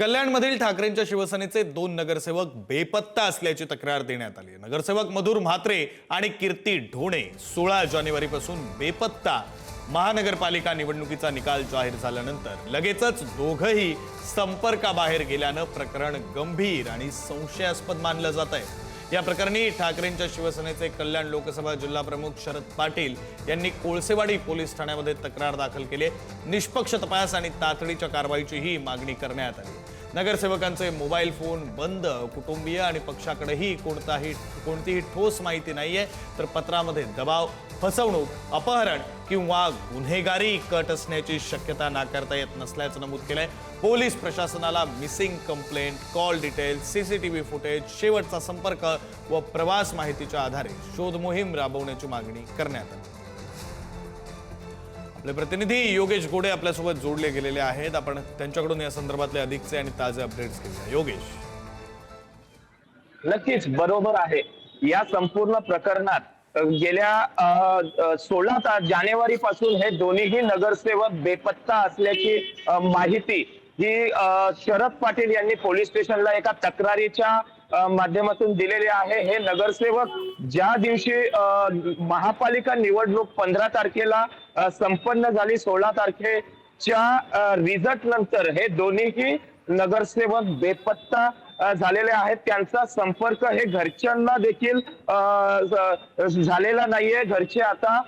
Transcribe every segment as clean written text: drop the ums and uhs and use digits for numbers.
कल्याणमधील ठाकरेंच्या शिवसेनेचे 2 नगरसेवक बेपत्ता असल्याची तक्रार देण्यात आली आहे। नगरसेवक मधुर म्हात्रे आणि कीर्ती ढोणे 16 जानेवारीपासून बेपत्ता। महानगरपालिका निवडणुकीचा निकाल जाहीर झाल्यानंतर लगेचच दोघंही संपर्काबाहेर गेल्यानं प्रकरण गंभीर आणि संशयास्पद मानलं जात आहे। या प्रकरणी ठाकरेंच्या शिवसेनेचे कल्याण लोकसभा जिल्हा प्रमुख शरद पाटील यांनी कोळसेवाडी पोलीस ठाण्यामध्ये तक्रार दाखल केली। निष्पक्ष तपास आणि तातडीच्या कारवाईचीही मागणी करण्यात आली। नगरसेवकांचे मोबाईल फोन बंद, कुटुंबीय आणि पक्षाकडेही कोणतीही ठोस माहिती नाहीये, तर पत्रामध्ये दबाव, फसवणूक, अपहरण किंवा गुन्हेगारी कट असण्याची शक्यता नाकारता येत नसल्याचं नमूद केलंय। पोलीस प्रशासनाला missing complaint, call details, CCTV footage, शेवटचा संपर्क व प्रवास माहितीच्या आधारे शोध मोहीम राबवण्याची मागणी करण्यात आली। आपले प्रतिनिधी योगेश गोडे आपल्यासोबत जोडले गेलेले आहेत। आपण त्यांच्याकडून या संदर्भातले अधिकचे आणि ताजे अपडेट्स घेऊया। योगेश, नक्कीच बरोबर आहे। या संपूर्ण प्रकरणात गेल्या 16 जानेवारी पासून हे दोन्हीही नगरसेवक बेपत्ता असल्याची माहिती ही शरद पाटील यांनी पोलीस स्टेशनला एका तक्रारीच्या माध्यमातून दिलेली आहे। हे नगरसेवक ज्या दिवशी महापालिका निवडणूक 15 तारखेला संपन्न झाली, 16 तारखेच्या रिझल्ट नंतर हे दोन्हीही नगरसेवक बेपत्ता झालेले आहेत। त्यांचा संपर्क हे घरच्यांना देखील झालेला नाहीये। घरचे आता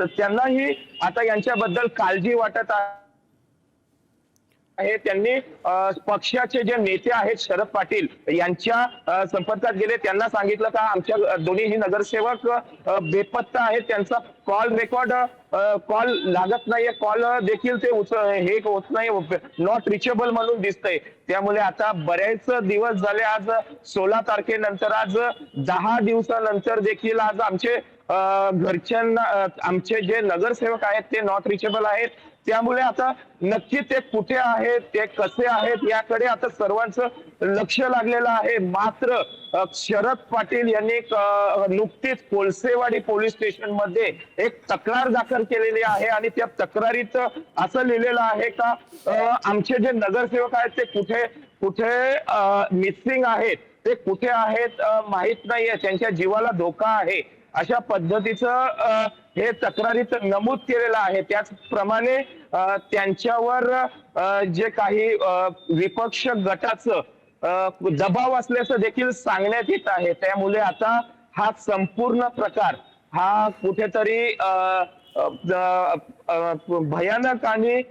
त्यांनाही आता यांच्याबद्दल काळजी वाटत आहे। त्यांनी पक्षाचे जे नेते आहेत शरद पाटील यांच्या संपर्कात गेले, त्यांना सांगितलं का आमच्या दोन्हीही नगरसेवक बेपत्ता आहेत, त्यांचा कॉल रेकॉर्ड कॉल लागत नाहीये, कॉल देखील ते हे होत नाही, नॉट रिचेबल म्हणून दिसतंय। त्यामुळे आता बरेच दिवस झाले, आज 16 तारखेनंतर आज 10 दिवसानंतर देखील आज आमचे घरच्यांना आमचे जे नगरसेवक आहेत ते नॉट रिचेबल आहेत। त्यामुळे आता नक्की ते कुठे आहेत, ते कसे आहेत याकडे आता सर्वांचं लक्ष लागलेलं आहे। मात्र शरद पाटील यांनी नुकतीच कोळसेवाडी पोलीस स्टेशन मध्ये एक तक्रार दाखल केलेली आहे आणि त्या तक्रारीत असं लिहिलेलं आहे का आमचे जे नगरसेवक आहेत ते कुठे कुठे मिसिंग आहेत, ते कुठे आहेत माहित नाहीये, त्यांच्या जीवाला धोका आहे, अशा पद्धतीचं हे तक्रारीत नमूद केलेलं आहे। त्याचप्रमाणे त्यांच्यावर जे काही विपक्ष गटाचं दबाव असल्याचं देखील सांगण्यात येत आहे। त्यामुळे आता हा संपूर्ण प्रकार हा कुठेतरी भयानक आणि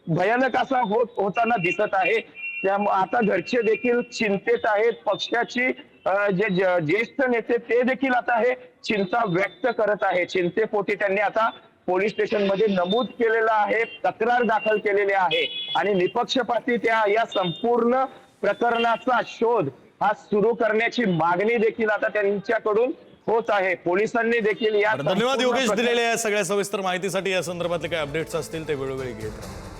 भयानक असा होताना दिसत आहे। त्यामुळे आता घरचे देखील चिंतेत आहेत। पक्षाची जे ज्येष्ठ नेते ते देखील आता हे चिंता व्यक्त करत आहे। चिंतेपोटी त्यांनी आता पोलीस स्टेशन मध्ये नमूद केलेलं आहे, तक्रार दाखल केलेली आहे आणि निपक्षपाती त्या या संपूर्ण प्रकरणाचा शोध हा सुरू करण्याची मागणी देखील आता त्यांच्याकडून होत आहे। पोलिसांनी देखील या धन्यवाद योगेश दिलेल्या या सगळ्या सविस्तर माहितीसाठी। या संदर्भातले काही अपडेट्स असतील ते वेळोवेळी घेत राहा।